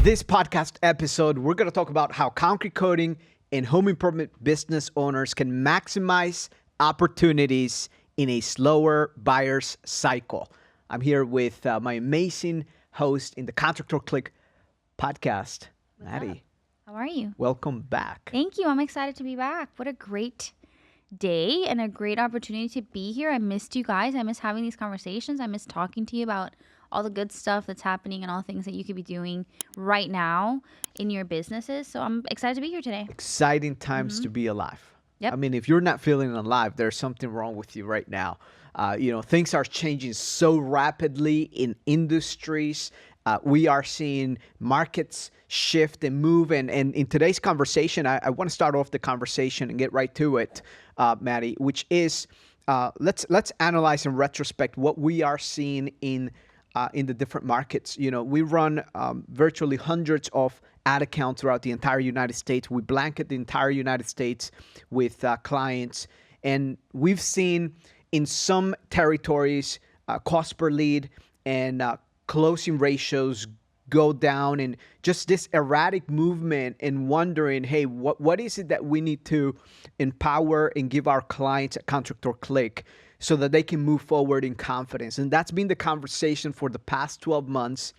this podcast episode, we're going to talk about how concrete coating and home improvement business owners can maximize opportunities in a slower buyer's cycle. I'm here with my amazing host in the Contractor Click Podcast, Maddie. How are you? Welcome back. Thank you. I'm excited to be back. What a great day and a great opportunity to be here. I missed you guys. I miss having these conversations. I miss talking to you about all the good stuff that's happening and all the things that you could be doing right now in your businesses. So I'm excited to be here today. Exciting times to be alive. Yep. I mean, if you're not feeling alive, there's something wrong with you right now. Things are changing so rapidly in industries. We are seeing markets shift and move. And in today's conversation, I want to start off the conversation and get right to it, Maddie, which is let's analyze in retrospect what we are seeing in the different markets. You know, we run virtually hundreds of ad accounts throughout the entire United States. We blanket the entire United States with clients. And we've seen in some territories cost per lead and closing ratios go down, and just this erratic movement and wondering, hey, what is it that we need to empower and give our clients at Contractor Click so that they can move forward in confidence? And that's been the conversation for the past 12 months.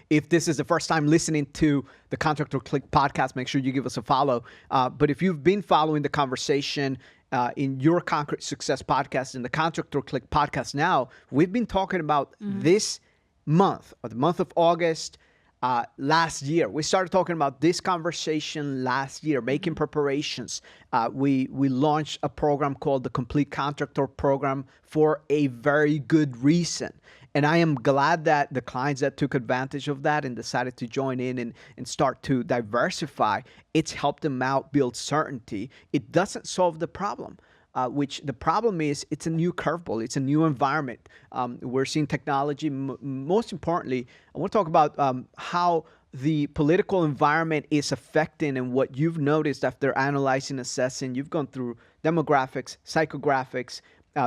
If this is the first time listening to the Contractor Click podcast, make sure you give us a follow. But if you've been following the conversation in your Concrete Success podcast and the Contractor Click podcast now, we've been talking about this month, or the month of August, last year. We started talking about this conversation last year, making preparations. We launched a program called the Complete Contractor Program for a very good reason. And I am glad that the clients that took advantage of that and decided to join in and start to diversify, it's helped them out build certainty. It doesn't solve the problem. Which the problem is, it's a new curveball. It's a new environment. We're seeing technology. Most importantly, I want to talk about how the political environment is affecting and what you've noticed after analyzing, assessing. You've gone through demographics, psychographics,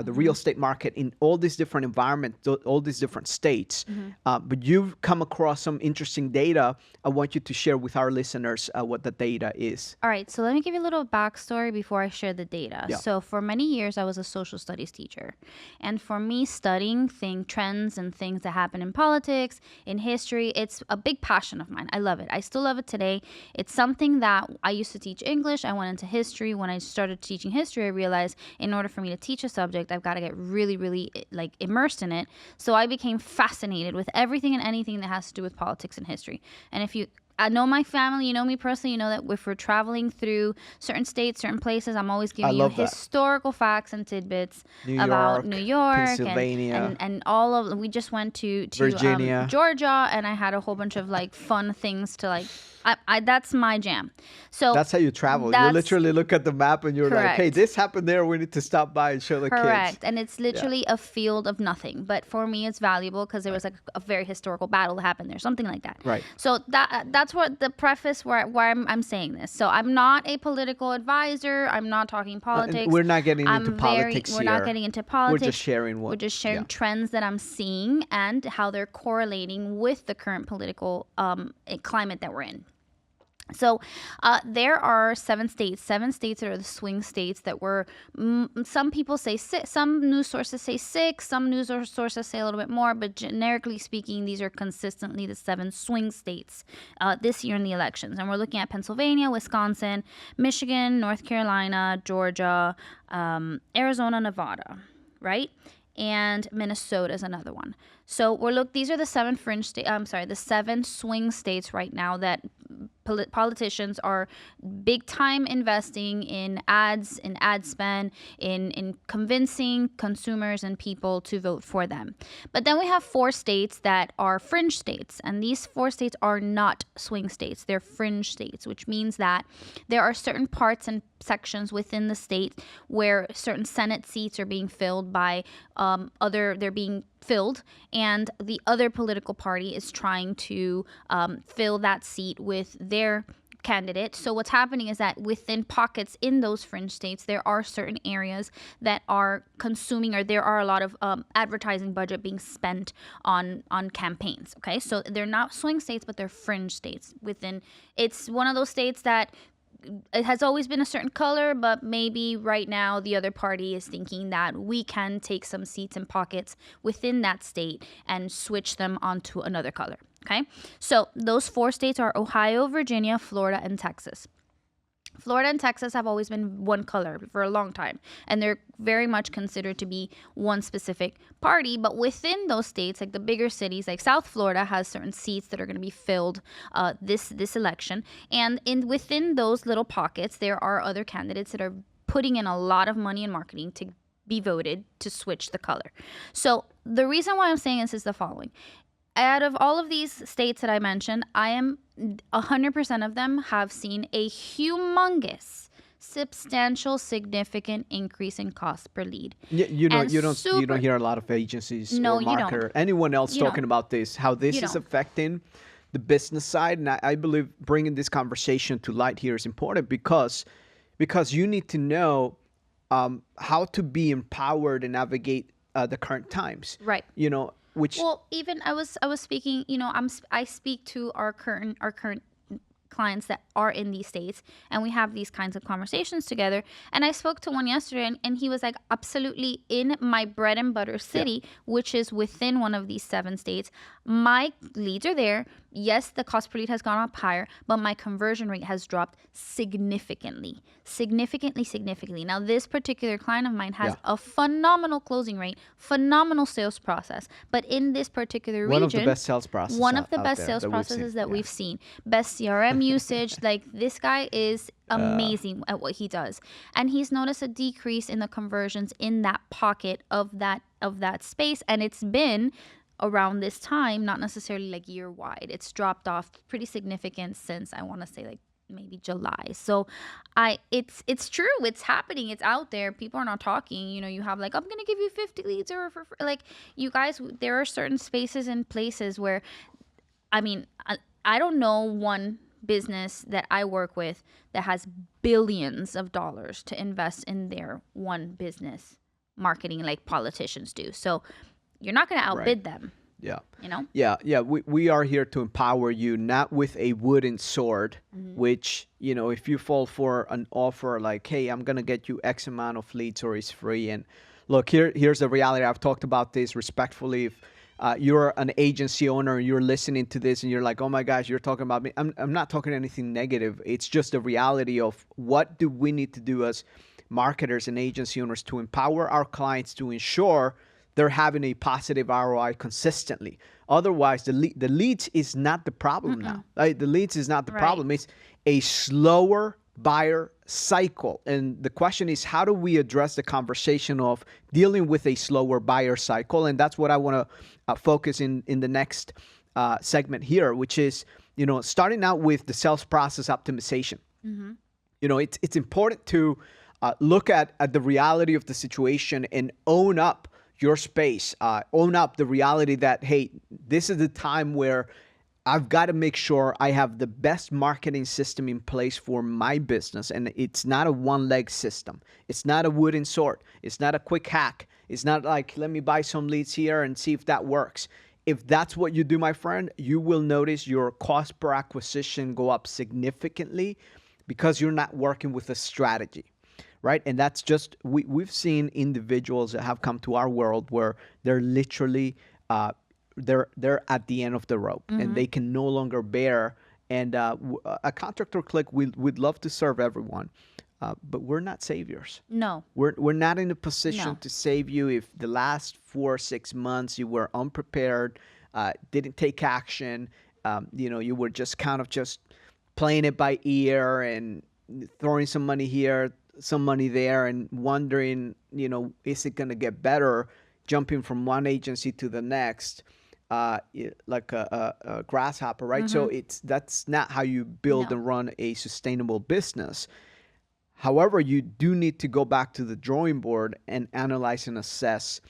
the real estate market in all these different environments, all these different states. But you've come across some interesting data. I want you to share with our listeners what the data is. All right, so let me give you a little backstory before I share the data. Yeah. So for many years, I was a social studies teacher. And for me, studying trends and things that happen in politics, in history, it's a big passion of mine. I love it. I still love it today. It's something that I used to teach English. I went into history. When I started teaching history, I realized in order for me to teach a subject, I've got to get really, really immersed in it. So I became fascinated with everything and anything that has to do with politics and history. And if you know my family, you know me personally, you know that if we're traveling through certain states, certain places, I'm always giving you historical facts and tidbits about New York, Pennsylvania, and all of. We just went to Virginia, Georgia, and I had a whole bunch of fun things to that's my jam. So that's how you travel. You literally look at the map and you're like, hey, this happened there. We need to stop by and show the kids. Correct. And it's literally a field of nothing. But for me, it's valuable because there was a very historical battle that happened there, something like that. Right. So that's what the preface why I'm saying this. So I'm not a political advisor. I'm not talking politics. We're not getting into politics here. We're not getting into politics. We're just sharing trends that I'm seeing and how they're correlating with the current political climate that we're in. So there are 7 states. 7 states that are the swing states that were, some people say 6, some news sources say 6, some news sources say a little bit more, but generically speaking, these are consistently the 7 swing states this year in the elections. And we're looking at Pennsylvania, Wisconsin, Michigan, North Carolina, Georgia, Arizona, Nevada, right? And Minnesota is another one. So these are the 7 the 7 swing states right now that politicians are big time investing in ads, in ad spend, in convincing consumers and people to vote for them. But then we have 4 states that are fringe states, and these 4 states are not swing states. They're fringe states, which means that there are certain parts and sections within the state where certain Senate seats are being filled by they're being filled, and the other political party is trying to fill that seat with their candidate. So what's happening is that within pockets in those fringe states, there are certain areas that are consuming, or there are a lot of advertising budget being spent on campaigns. Okay, so they're not swing states, but they're fringe states. Within, it's one of those states that it has always been a certain color, but maybe right now the other party is thinking that we can take some seats and pockets within that state and switch them onto another color. Okay, so those 4 states are Ohio, Virginia, Florida, and Texas. Florida and Texas have always been one color for a long time, and they're very much considered to be one specific party. But within those states, like the bigger cities, like South Florida has certain seats that are going to be filled this election. And within those little pockets, there are other candidates that are putting in a lot of money in marketing to be voted to switch the color. So the reason why I'm saying this is the following. Out of all of these states that I mentioned, 100% of them have seen a humongous, substantial, significant increase in cost per lead. Yeah, you don't hear a lot of agencies or marketer, anyone else talking about this, how this is affecting the business side. And I believe bringing this conversation to light here is important because you need to know how to be empowered and navigate the current times. Right. Even I was speaking, I speak to our current clients that are in these states, and we have these kinds of conversations together. And I spoke to one yesterday, and he was like, absolutely, in my bread and butter city, which is within one of these 7 states, my leads are there. Yes, the cost per lead has gone up higher, but my conversion rate has dropped significantly. Now, this particular client of mine has a phenomenal closing rate, phenomenal sales process. But in this particular region, one of the best sales processes that we've seen. Best CRM usage. Like, this guy is amazing at what he does. And he's noticed a decrease in the conversions in that pocket of that space. And it's been around this time, not necessarily like year wide. It's dropped off pretty significant since, I want to say, like maybe July. So it's true. It's happening. It's out there. People are not talking. You have like, I'm going to give you 50 leads or for like, you guys, there are certain spaces and places where, I mean, I don't know one business that I work with that has billions of dollars to invest in their one business marketing like politicians do. So you're not going to outbid them. Yeah. Yeah. We are here to empower you, not with a wooden sword, which, if you fall for an offer like, hey, I'm going to get you X amount of leads or it's free. And look, here's the reality. I've talked about this respectfully. If you're an agency owner and you're listening to this and you're like, oh my gosh, you're talking about me. I'm not talking anything negative. It's just the reality of what do we need to do as marketers and agency owners to empower our clients to ensure they're having a positive ROI consistently. Otherwise, the leads is not the problem now. Right? The leads is not the problem. It's a slower buyer cycle. And the question is, how do we address the conversation of dealing with a slower buyer cycle? And that's what I want to focus in the next segment here, which is, starting out with the sales process optimization. It's important to look at the reality of the situation and own up your space, own up the reality that, hey, this is the time where I've got to make sure I have the best marketing system in place for my business. And it's not a one-leg system. It's not a wooden sword. It's not a quick hack. It's not like, let me buy some leads here and see if that works. If that's what you do, my friend, you will notice your cost per acquisition go up significantly because you're not working with a strategy. Right. And that's just, we've seen individuals that have come to our world where they're literally, they're at the end of the rope and they can no longer bear. And a Contractor Click, we'd love to serve everyone, but we're not saviors. No. We're not in a position to save you if the last 4 or 6 months you were unprepared, didn't take action, you were just kind of just playing it by ear and throwing some money here, some money there, and wondering, is it going to get better, jumping from one agency to the next, like a grasshopper, right? So that's not how you build and run a sustainable business. However, you do need to go back to the drawing board and analyze and assess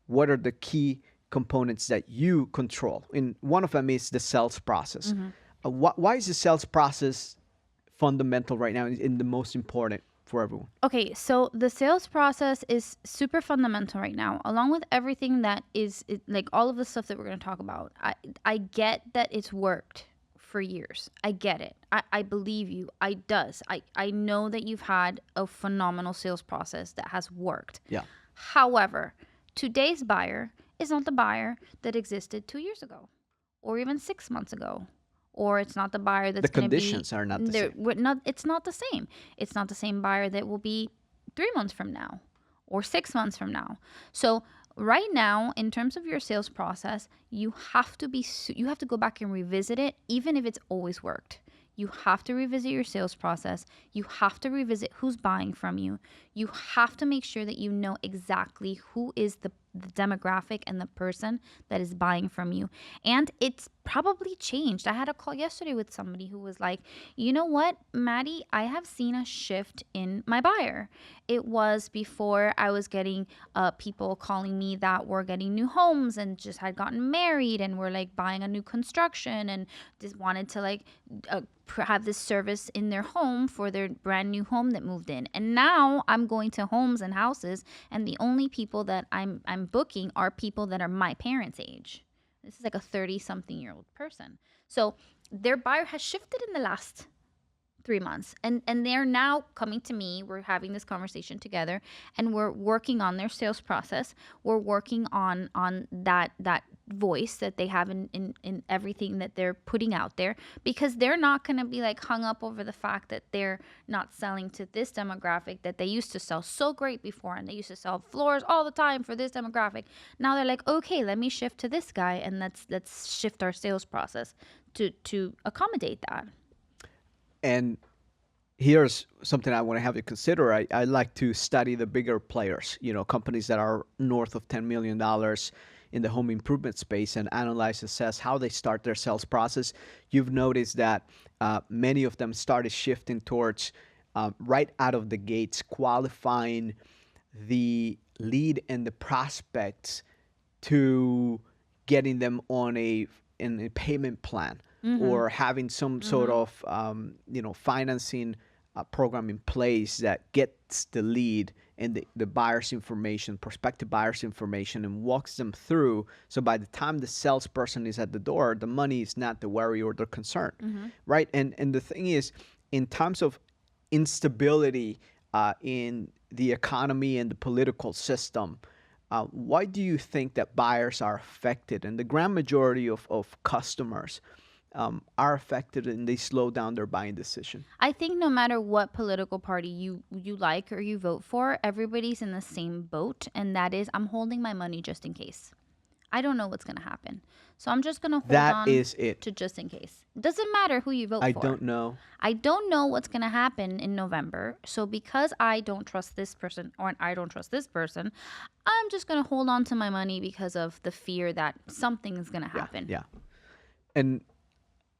what are the key components that you control. And one of them is the sales process. Why is the sales process fundamental right now and the most important for everyone? Okay, so the sales process is super fundamental right now, along with everything that like all of the stuff that we're going to talk about. I get that it's worked for years. I get it. I believe you. I know that you've had a phenomenal sales process that has worked. Yeah. However, today's buyer is not the buyer that existed 2 years ago, or even 6 months ago, or it's not the buyer that's The going to be. conditions are not the same. It's not the same. It's not the same buyer that will be 3 months from now, or 6 months from now. So right now, in terms of your sales process, you have to go back and revisit it, even if it's always worked. You have to revisit your sales process. You have to revisit who's buying from you. You have to make sure that you know exactly who is the demographic and the person that is buying from you. And it's probably changed. I had a call yesterday with somebody who was like, you know what, Maddie, I have seen a shift in my buyer. It was before I was getting people calling me that were getting new homes and just had gotten married and were like buying a new construction and just wanted to like have this service in their home for their brand new home that moved in. And now I'm going to homes and houses, and the only people that I'm booking are people that are my parents' age. This is like a 30-something-year-old person. So their buyer has shifted in the last 3 months, and they're now coming to me. We're having this conversation together, and we're working on their sales process. We're working on that voice that they have in everything that they're putting out there, because they're not going to be like hung up over the fact that they're not selling to this demographic that they used to sell so great before, and they used to sell floors all the time for this demographic. Now they're like, okay, let me shift to this guy, and let's shift our sales process to accommodate that. And here's something I want to have you consider. I like to study the bigger players, companies that are north of $10 million in the home improvement space, and analyze, assess how they start their sales process. You've noticed that many of them started shifting towards right out of the gates, qualifying the lead and the prospects to getting them on a payment plan, or having some sort of financing program in place that gets the lead and the buyer's information, prospective buyer's information, and walks them through. So by the time the salesperson is at the door, the money is not the worry or the concern, right? And the thing is, in times of instability in the economy and the political system, why do you think that buyers are affected? And the grand majority of customers are affected, and they slow down their buying decision. I think no matter what political party you like or you vote for, everybody's in the same boat, and that is, I'm holding my money just in case. I don't know what's going to happen. So I'm just going to hold on to just in case. It doesn't matter who you vote for. I don't know. I don't know what's going to happen in November. So because I don't trust this person, or I don't trust this person, I'm just going to hold on to my money because of the fear that something is going to happen. Yeah. And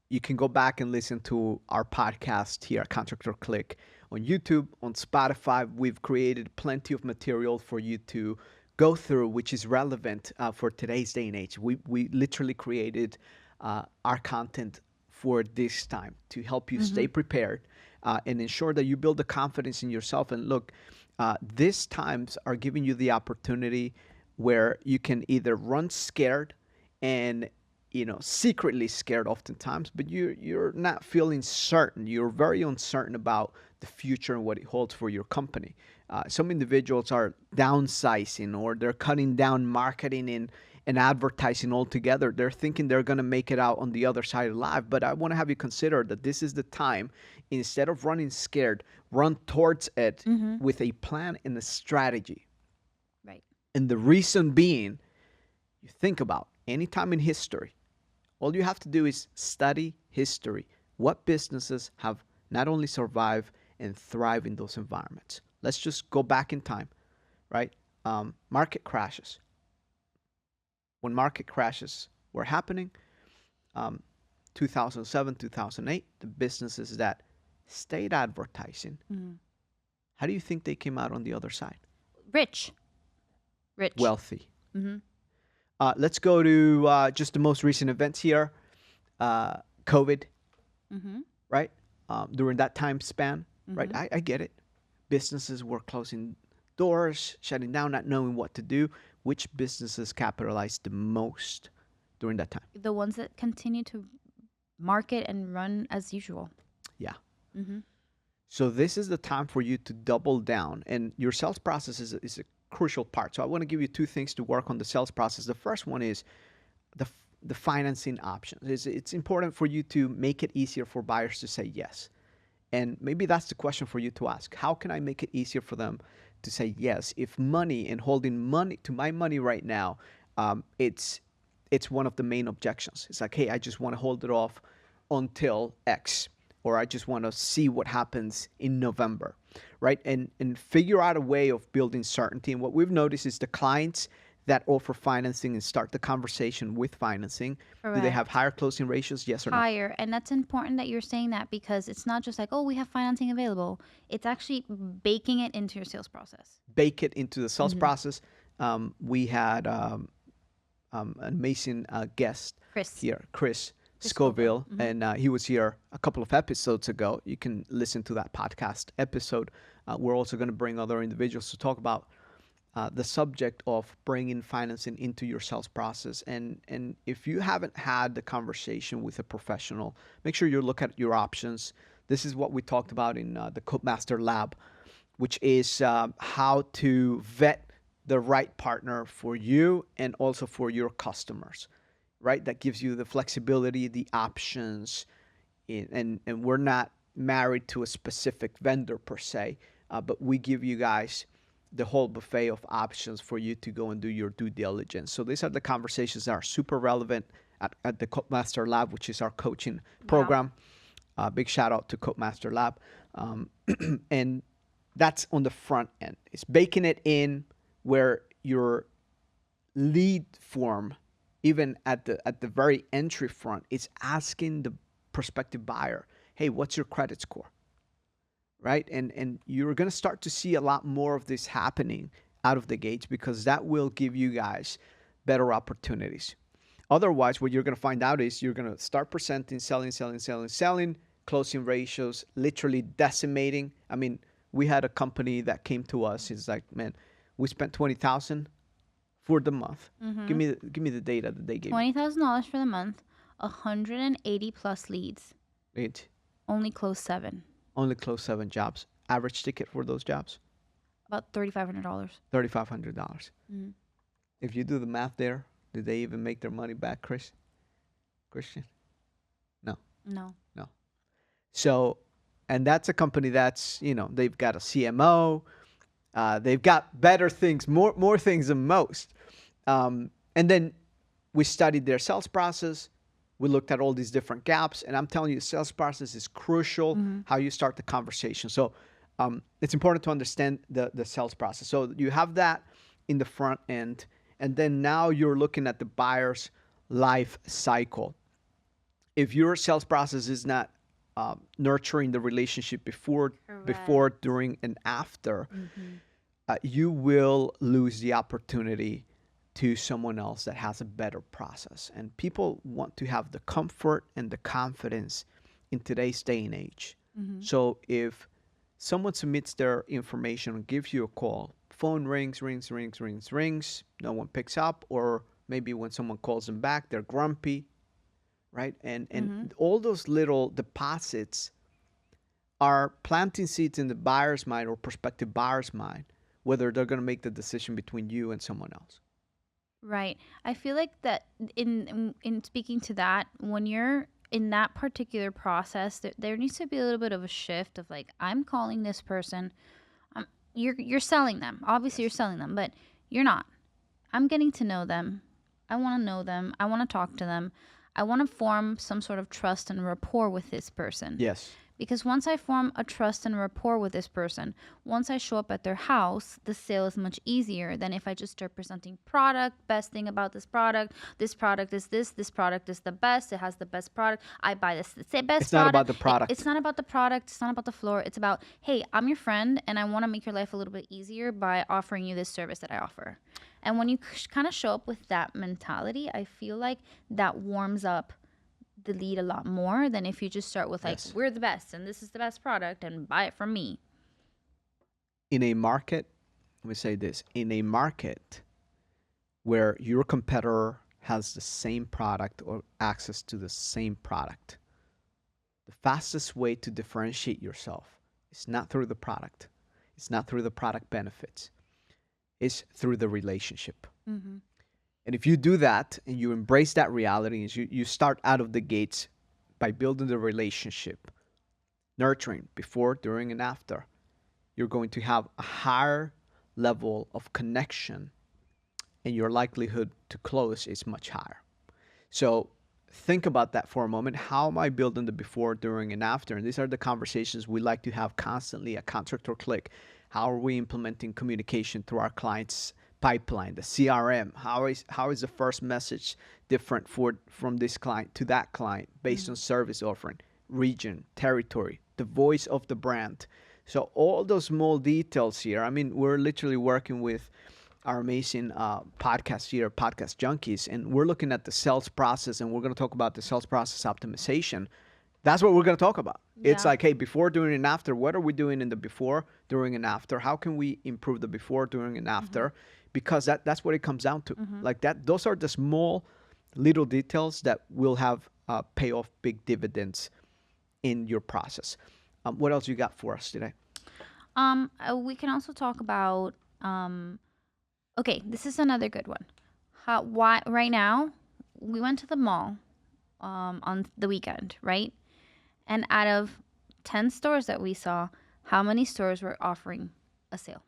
you can go back and listen to our podcast here at Contractor Click on YouTube, on Spotify. We've created plenty of material for you to go through, which is relevant for today's day and age. We literally created our content for this time to help you stay prepared and ensure that you build the confidence in yourself. And look, these times are giving you the opportunity where you can either run scared and secretly scared oftentimes, but you're not feeling certain. You're very uncertain about the future and what it holds for your company. Some individuals are downsizing, or they're cutting down marketing and advertising altogether. They're thinking they're going to make it out on the other side of life. But I want to have you consider that this is the time, instead of running scared, run towards it with a plan and a strategy. Right. And the reason being, you think about any time in history, all you have to do is study history. What businesses have not only survived and thrive in those environments? Let's just go back in time, right? Market crashes. When market crashes were happening, 2007, 2008, the businesses that stayed advertising, how do you think they came out on the other side? Rich. Wealthy. Let's go to just the most recent events here. COVID, right? during that time span, right? I get it. Businesses were closing doors, shutting down, not knowing what to do. Which businesses capitalized the most during that time? The ones that continue to market and run as usual. Yeah. Mm-hmm. So this is the time for you to double down, and your sales process is a crucial part. So I want to give you two things to work on the sales process. The first one is the the financing options. It's important for you to make it easier for buyers to say yes. And maybe that's the question for you to ask. How can I make it easier for them to say yes? If money and holding money to my money right now, it's one of the main objections. It's like, hey, I just want to hold it off until X, or I just want to see what happens in November, right? And figure out a way of building certainty. And what we've noticed is the clients that offer financing and start the conversation with financing, do they have Correct. higher closing ratios? Yes or no? Higher. And that's important that you're saying that because it's not just like, oh, we have financing available. It's actually baking it into your sales process. Bake it into the sales Hmm. process. We had an amazing guest Chris. here, Chris Chris Scoville. Scoville, and he was here a couple of episodes ago. You can listen to that podcast episode. We're also going to bring other individuals to talk about the subject of bringing financing into your sales process. And if you haven't had the conversation with a professional, make sure you look at your options. This is what we talked about in the Copemaster Lab, which is how to vet the right partner for you and also for your customers, right? That gives you the flexibility, the options, and we're not married to a specific vendor per se, but we give you guys the whole buffet of options for you to go and do your due diligence. So these are the conversations that are super relevant at the Copemaster Lab, which is our coaching program. Big shout out to Copemaster Lab. And that's on the front end. It's baking it in where your lead form, even at the very entry front, is asking the prospective buyer, hey, what's your credit score? Right? And you're going to start to see a lot more of this happening out of the gates because that will give you guys better opportunities. Otherwise, what you're going to find out is you're going to start presenting, selling, closing ratios, literally decimating. I mean, we had a company that came to us. It's like, man, we spent 20,000 for the month. Give me the data that they gave me. $20,000 for the month, 180 plus leads. It Only closed 7. only closed 7 jobs. Average ticket for those jobs, About $3,500. $3,500. Mm-hmm. If you do the math there, did they even make their money back, Christian? No, No. no. So, and that's a company that's, they've got a CMO. They've got better things, more things than most. And then we studied their sales process. We looked at all these different gaps. And I'm telling you, sales process is crucial, how you start the conversation. So it's important to understand the sales process. So you have that in the front end. And then now you're looking at the buyer's life cycle. If your sales process is not nurturing the relationship before, during, and after, you will lose the opportunity to someone else that has a better process. And people want to have the comfort and the confidence in today's day and age. So if someone submits their information and gives you a call, phone rings, no one picks up, or maybe when someone calls them back, they're grumpy, right? And all those little deposits are planting seeds in the buyer's mind or prospective buyer's mind, whether they're going to make the decision between you and someone else. Right. I feel like that in speaking to that, when you're in that particular process, there needs to be a little bit of a shift of like, I'm calling this person. You're selling them. Obviously, you're selling them, but you're not. I'm getting to know them. I want to know them. I want to talk to them. I want to form some sort of trust and rapport with this person. Yes. Because once I form a trust and rapport with this person, once I show up at their house, the sale is much easier than if I just start presenting product, best thing about this product is this product is the best, it has the best product, I buy this, it's the best It's not about the product. It's not about the product, it's not about the floor, it's about, hey, I'm your friend and I want to make your life a little bit easier by offering you this service that I offer. And when you kind of show up with that mentality, I feel like that warms up the lead a lot more than if you just start with like, Yes. we're the best and this is the best product and buy it from me. In a market, let me say this, in a market where your competitor has the same product or access to the same product, the fastest way to differentiate yourself is not through the product. It's not through the product benefits. It's through the relationship. Mm-hmm. And if you do that and you embrace that reality, and you start out of the gates by building the relationship, nurturing before, during, and after, you're going to have a higher level of connection, and your likelihood to close is much higher. So think about that for a moment. How am I building the before, during, and after? And these are the conversations we like to have constantly at Contractor Click. How are we implementing communication through our clients' pipeline, the CRM? How is the first message different from this client to that client based on service offering, region, territory, the voice of the brand? So all those small details here. I mean, we're literally working with our amazing podcast here, Podcast Junkies, and we're looking at the sales process, and we're going to talk about the sales process optimization. That's what we're going to talk about. It's Yeah. like, hey, before, during, and after. What are we doing in the before, during, and after? How can we improve the before, during, and after? Because that's what it comes down to. Like that, those are the small little details that will have pay off big dividends in your process. What else you got for us today? We can also talk about okay, this is another good one. Why right now we went to the mall on the weekend, right? And out of 10 stores that we saw, how many stores were offering a sale?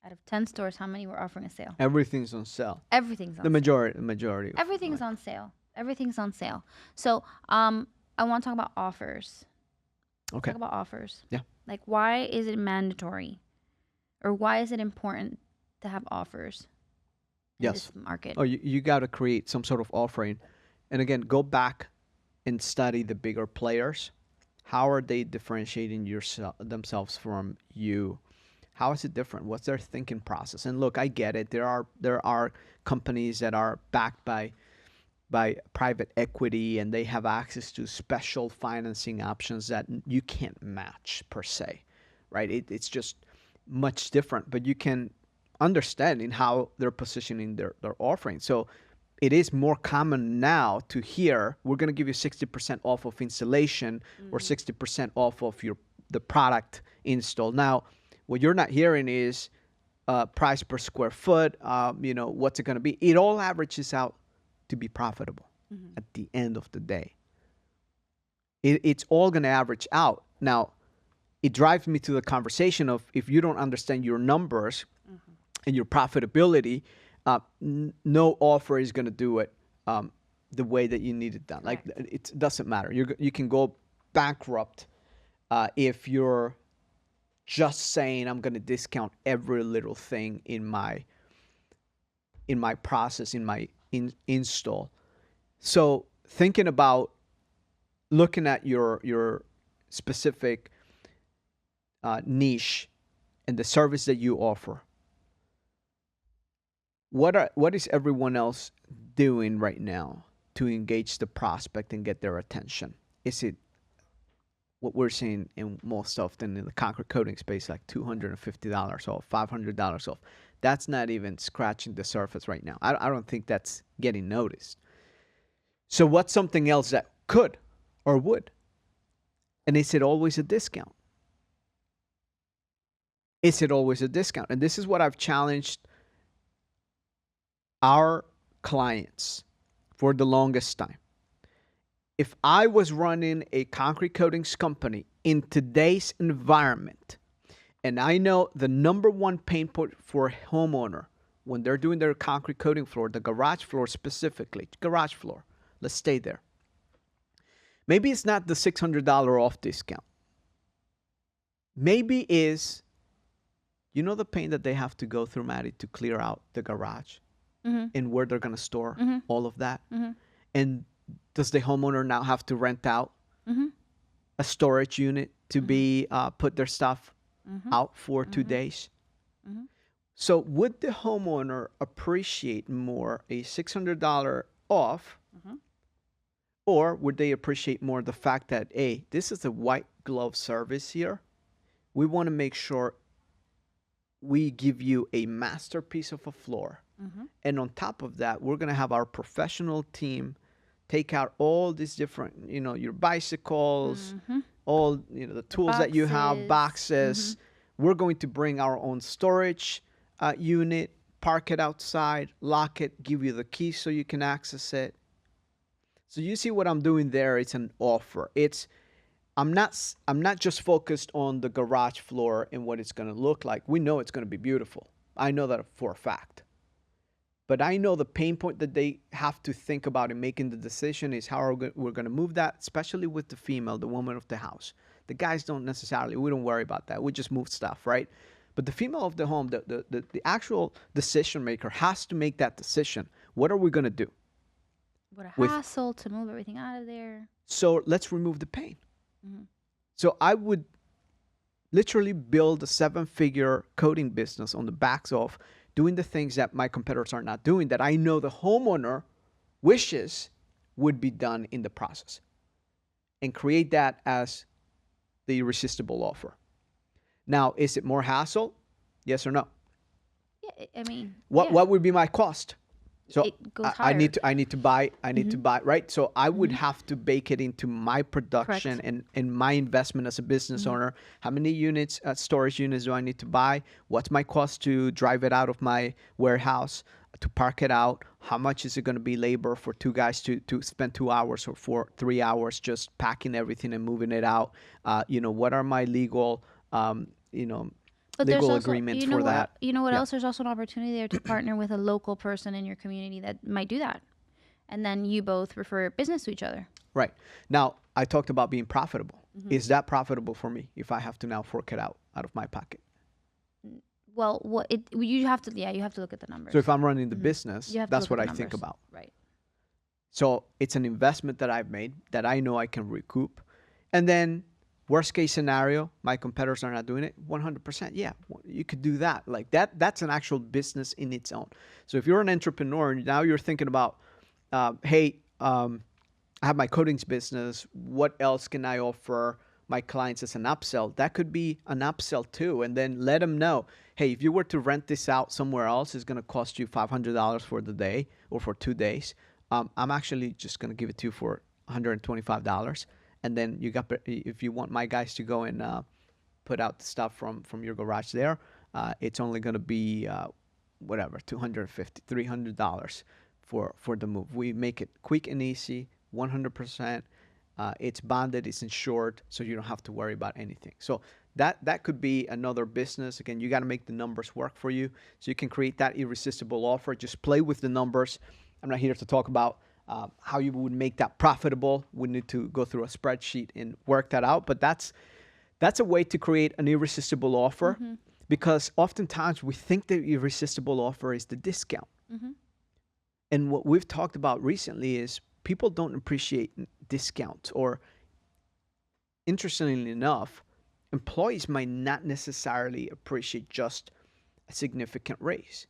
Out of 10 stores, how many were offering a sale? Everything's on sale. Everything's on The sale. majority. Everything's on sale. Everything's on sale. So, I want to talk about offers. Okay. Talk about offers. Yeah. Like, why is it mandatory, or why is it important to have offers in Yes. this market? Oh, you got to create some sort of offering. And again, go back and study the bigger players. How are they differentiating themselves from you? How is it different? What's their thinking process? And look, I get it. There are companies that are backed by private equity, and they have access to special financing options that you can't match per se, right? It's just much different, but you can understand in how they're positioning their offering. So it is more common now to hear, we're going to give you 60% off of installation or 60% off of the product install. Now, what you're not hearing is price per square foot, what's it going to be? It all averages out to be profitable at the end of the day. It's all going to average out. Now, it drives me to the conversation of, if you don't understand your numbers and your profitability, no offer is going to do it the way that you need it done. Correct. Like, it doesn't matter. You can go bankrupt if you're just saying, I'm going to discount every little thing in my process, in my install. So thinking about looking at your specific niche and the service that you offer. What is everyone else doing right now to engage the prospect and get their attention? Is it what we're seeing in most often in the concrete coating space, like $250 off, $500 off? That's not even scratching the surface right now. I don't think that's getting noticed. So what's something else that could or would? And is it always a discount? Is it always a discount? And this is what I've challenged our clients for the longest time. If I was running a concrete coatings company in today's environment, and I know the number one pain point for a homeowner when they're doing their concrete coating floor, the garage floor specifically, garage floor, let's stay there. Maybe it's not the $600 off discount. Maybe is, the pain that they have to go through, Maddie, to clear out the garage and where they're going to store all of that. And does the homeowner now have to rent out a storage unit to be put their stuff out for 2 days? So would the homeowner appreciate more a $600 off Or would they appreciate more the fact that, hey, this is a white glove service here. We want to make sure we give you a masterpiece of a floor. Mm-hmm. And on top of that, we're going to have our professional team take out all these different, your bicycles, Mm-hmm. all, the tools that you have, boxes. We're going to bring our own storage unit, park it outside, lock it, give you the key so you can access it. So you see what I'm doing there? It's an offer. I'm not just focused on the garage floor and what it's going to look like. We know it's going to be beautiful. I know that for a fact. But I know the pain point that they have to think about in making the decision is how we're going to move that, especially with the female, the woman of the house. The guys don't necessarily, we don't worry about that. We just move stuff, right? But the female of the home, the actual decision maker has to make that decision. What are we going to do? What a hassle to move everything out of there. So let's remove the pain. Mm-hmm. So I would literally build a 7-figure coating business on the backs of doing the things that my competitors are not doing, that I know the homeowner wishes would be done in the process, and create that as the irresistible offer. Now, is it more hassle? Yes or no? Yeah, I mean, what would be my cost? So it goes I need higher. to buy, right? So I would have to bake it into my production Correct. and my investment as a business owner. How many units, storage units do I need to buy? What's my cost to drive it out of my warehouse, to park it out? How much is it going to be labor for 2 guys to spend 2 hours or 3 hours just packing everything and moving it out? What are my legal, But there's legal also, agreements for that? You know what Yeah. else? There's also an opportunity there to partner with a local person in your community that might do that. And then you both refer business to each other. Right. Now, I talked about being profitable. Is that profitable for me if I have to now fork it out of my pocket? Well, you have to look at the numbers. So if I'm running the business, You have to that's look what at I the think numbers. about. Right. So it's an investment that I've made that I know I can recoup. And then worst case scenario, my competitors are not doing it. 100%. Yeah, you could do that. Like that's an actual business in its own. So if you're an entrepreneur and now you're thinking about, hey, I have my coatings business. What else can I offer my clients as an upsell? That could be an upsell too. And then let them know, hey, if you were to rent this out somewhere else, it's going to cost you $500 for the day or for 2 days. I'm actually just going to give it to you for $125. And then if you want my guys to go and put out the stuff from your garage there, it's only going to be whatever, $250, $300 for the move. We make it quick and easy, 100%. It's bonded, it's insured, so you don't have to worry about anything. So that could be another business. Again, you got to make the numbers work for you so you can create that irresistible offer. Just play with the numbers. I'm not here to talk about how you would make that profitable. We need to go through a spreadsheet and work that out. But that's a way to create an irresistible offer, because oftentimes we think the irresistible offer is the discount. And what we've talked about recently is people don't appreciate discounts, or interestingly enough, employees might not necessarily appreciate just a significant raise.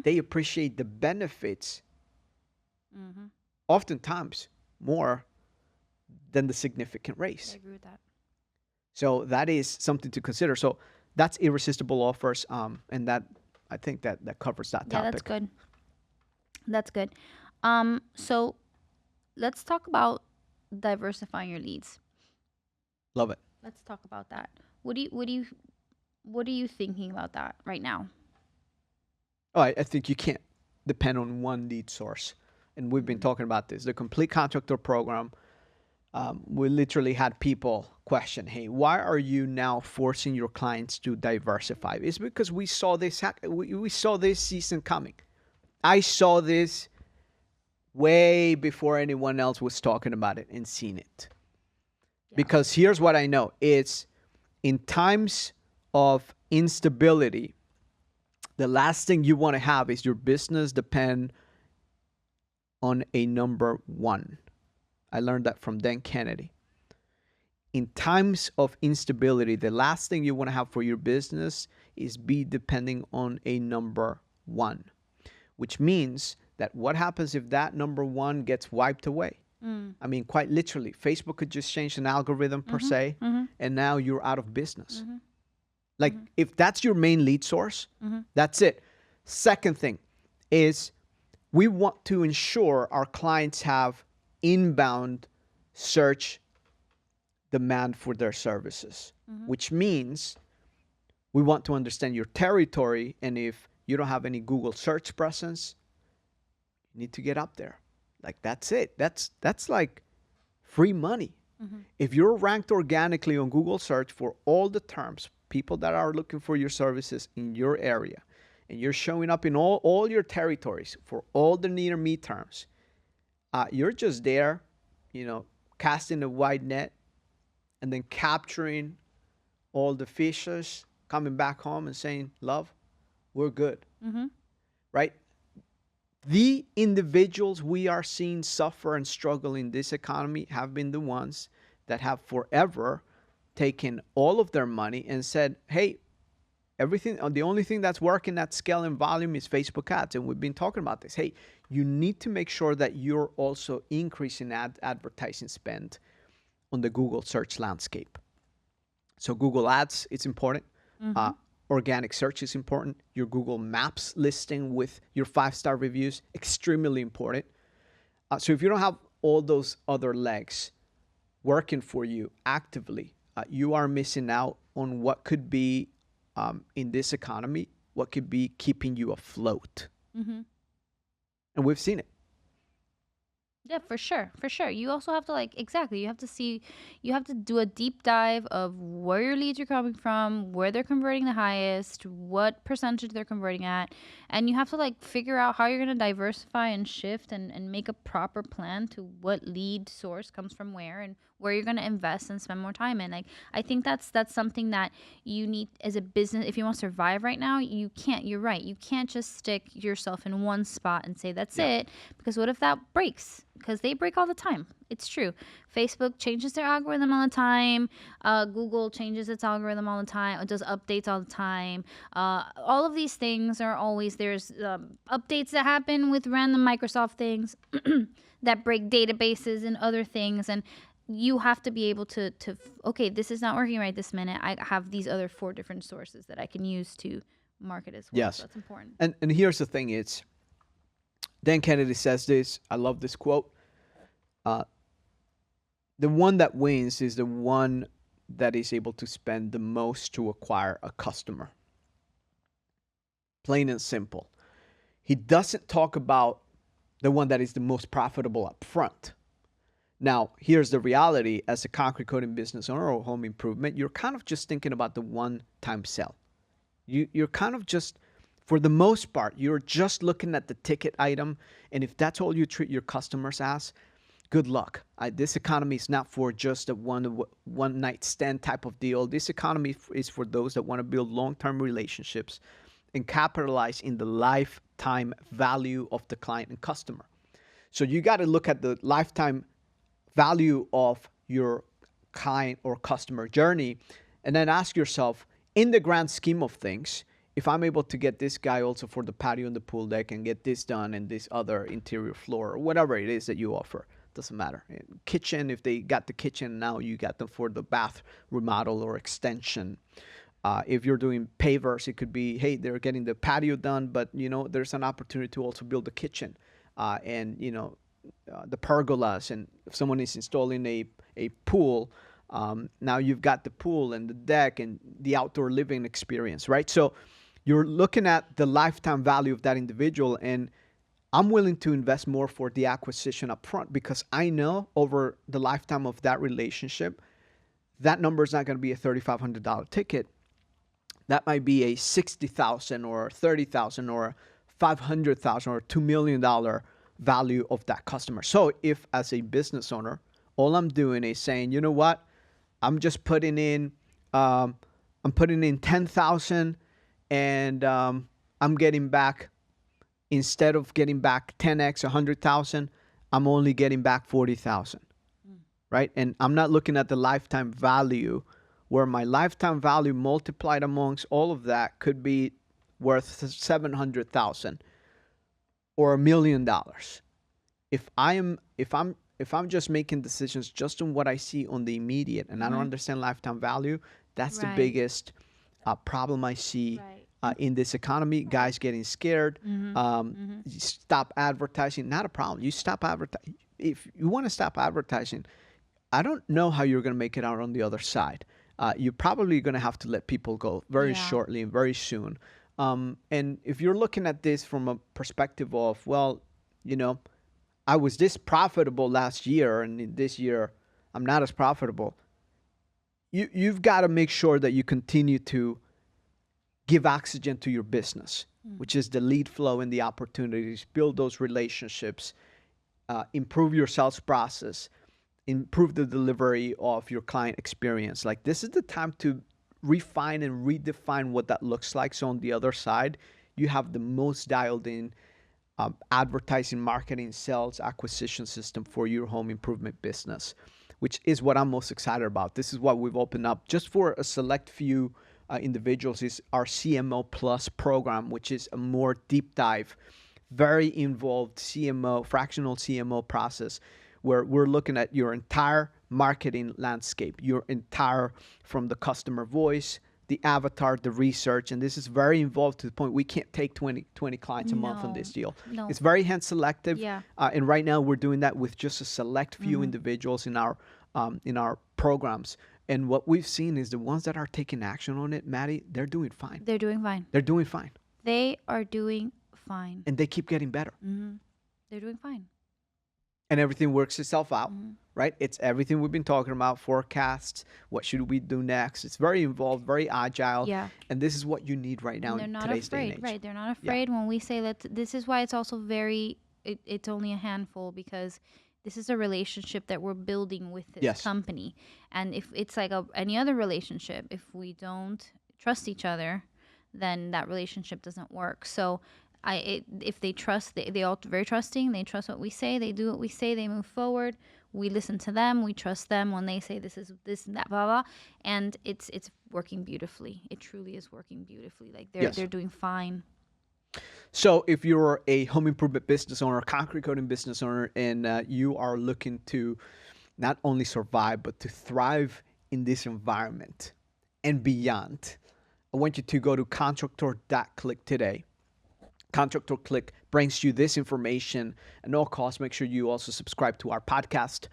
They appreciate the benefits oftentimes more than the significant raise. I agree with that. So that is something to consider. So that's irresistible offers, and that I think that covers that topic. Yeah, that's good. That's good. So let's talk about diversifying your leads. Love it. Let's talk about that. What are you thinking about that right now? Oh, I think you can't depend on one lead source. And we've been talking about this. The Complete Contractor program, we literally had people question, hey, why are you now forcing your clients to diversify? It's because we saw this season coming. I saw this way before anyone else was talking about it and seen it. Yeah. Because here's what I know. It's in times of instability, the last thing you want to have is your business depend on a number one. I learned that from Dan Kennedy. In times of instability, the last thing you want to have for your business is be depending on a number one, which means that what happens if that number one gets wiped away? I mean, quite literally, Facebook could just change an algorithm per se, and now you're out of business. Like, if that's your main lead source, that's it. Second thing is we want to ensure our clients have inbound search demand for their services, which means we want to understand your territory. And if you don't have any Google search presence, you need to get up there. Like, that's it. That's like free money. If you're ranked organically on Google search for all the terms, people that are looking for your services in your area, and you're showing up in all your territories for all the near me terms, you're just there, casting a wide net and then capturing all the fishes, coming back home and saying, love, we're good. Right? The individuals we are seeing suffer and struggle in this economy have been the ones that have forever taken all of their money and said, hey, the only thing that's working at scale and volume is Facebook ads. And we've been talking about this. Hey, you need to make sure that you're also increasing advertising spend on the Google search landscape. So Google ads, it's important. Organic search is important. Your Google Maps listing with your 5-star reviews, extremely important. So if you don't have all those other legs working for you actively, you are missing out on what could be, in this economy, what could be keeping you afloat. And we've seen it. Yeah, for sure. For sure. You also have to you have to do a deep dive of where your leads are coming from, where they're converting the highest, what percentage they're converting at. And you have to figure out how you're going to diversify and shift and make a proper plan to what lead source comes from where and where you're going to invest and spend more time in. I think that's something that you need as a business. If you want to survive right now, you're right. You can't just stick yourself in one spot and say that's it, because what if that breaks? Because they break all the time. It's true. Facebook changes their algorithm all the time. Google changes its algorithm all the time. It does updates all the time. All of these things are always, there's updates that happen with random Microsoft things that break databases and other things. And you have to be able to okay, this is not working right this minute. I have these other 4 different sources that I can use to market as well. Yes. So that's important. And here's the thing, it's Dan Kennedy says this. I love this quote. The one that wins is the one that is able to spend the most to acquire a customer. Plain and simple. He doesn't talk about the one that is the most profitable up front. Now, here's the reality. As a concrete coating business owner or home improvement, you're kind of just thinking about the one-time sell. You're kind of just, for the most part, you're just looking at the ticket item. And if that's all you treat your customers as, good luck. This economy is not for just a one night stand type of deal. This economy is for those that want to build long-term relationships and capitalize in the lifetime value of the client and customer. So you got to look at the lifetime value of your client or customer journey, and then ask yourself, in the grand scheme of things, if I'm able to get this guy also for the patio and the pool deck and get this done and this other interior floor or whatever it is that you offer, doesn't matter. Kitchen, if they got the kitchen, now you got them for the bath remodel or extension. If you're doing pavers, it could be, hey, they're getting the patio done, but there's an opportunity to also build the kitchen and the pergolas. And if someone is installing a pool, now you've got the pool and the deck and the outdoor living experience, right? So you're looking at the lifetime value of that individual, and I'm willing to invest more for the acquisition up front because I know over the lifetime of that relationship, that number is not going to be a $3,500 ticket. That might be a $60,000 or $30,000 or $500,000 or $2 million value of that customer. So if, as a business owner, all I'm doing is saying, you know what, I'm just putting in, I'm putting in 10,000, and I'm getting back, instead of getting back 10x 100,000, I'm only getting back 40,000, right? And I'm not looking at the lifetime value, where my lifetime value multiplied amongst all of that could be worth 700,000 or $1 million. If I'm if I'm just making decisions just on what I see on the immediate and I don't understand lifetime value, that's the Right. biggest problem I see Right. in this economy. Guys getting scared. You stop advertising, not a problem. You stop advertising. If you want to stop advertising, I don't know how you're going to make it out on the other side. You're probably going to have to let people go very Yeah. shortly and very soon. And if you're looking at this from a perspective of, well, you know, I was this profitable last year, and this year I'm not as profitable. You've got to make sure that you continue to give oxygen to your business, which is the lead flow and the opportunities, build those relationships, improve your sales process, improve the delivery of your client experience. Like, this is the time to refine and redefine what that looks like. So on the other side, you have the most dialed in advertising, marketing, sales, acquisition system for your home improvement business, which is what I'm most excited about. This is what we've opened up just for a select few individuals, is our CMO Plus program, which is a more deep dive, very involved CMO, fractional CMO process, where we're looking at your entire marketing landscape, your entire, from the customer voice, the avatar, the research, and this is very involved to the point we can't take 20 clients a month on this deal. No. It's very hand selective, Yeah. and right now we're doing that with just a select few individuals in our programs. And what we've seen is the ones that are taking action on it, Maddie, they're doing fine. They're doing fine. They're doing fine, They are doing fine. and they keep getting better. They're doing fine. And everything works itself out, right? It's everything we've been talking about, forecasts, what should we do next. It's very involved, very agile. Yeah. And this is what you need right now They're in not today's day and afraid, age. right? They're not afraid when we say that. This is why it's also very. It's only a handful, because this is a relationship that we're building with this Yes. company, and if it's like any other relationship, if we don't trust each other, then that relationship doesn't work. So if they trust, they all very trusting. They trust what we say. They do what we say. They move forward. We listen to them. We trust them when they say this is this and that, blah blah. And it's working beautifully. It truly is working beautifully. Like they're doing fine. So if you're a home improvement business owner, concrete coating business owner, and you are looking to not only survive, but to thrive in this environment and beyond, I want you to go to contractor.click today. Contractor Click brings you this information at no cost. Make sure you also subscribe to our podcast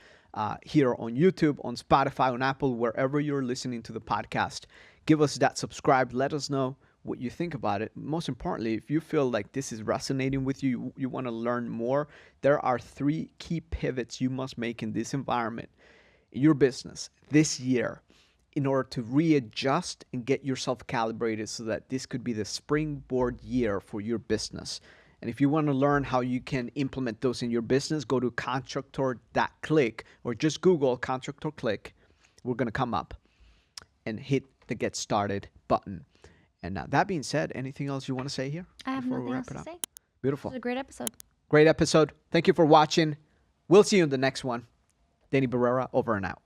here on YouTube, on Spotify, on Apple, wherever you're listening to the podcast. Give us that subscribe. Let us know what you think about it. Most importantly, if you feel like this is resonating with you, you want to learn more, there are 3 key pivots you must make in this environment, in your business, this year, in order to readjust and get yourself calibrated so that this could be the springboard year for your business. And if you want to learn how you can implement those in your business, go to contractor.click or just Google Contractor Click. We're going to come up and hit the Get Started button. And that being said, anything else you want to say here? I have before we nothing wrap else it to up? say. Beautiful. It was a great episode. Great episode. Thank you for watching. We'll see you in the next one. Danny Barrera, over and out.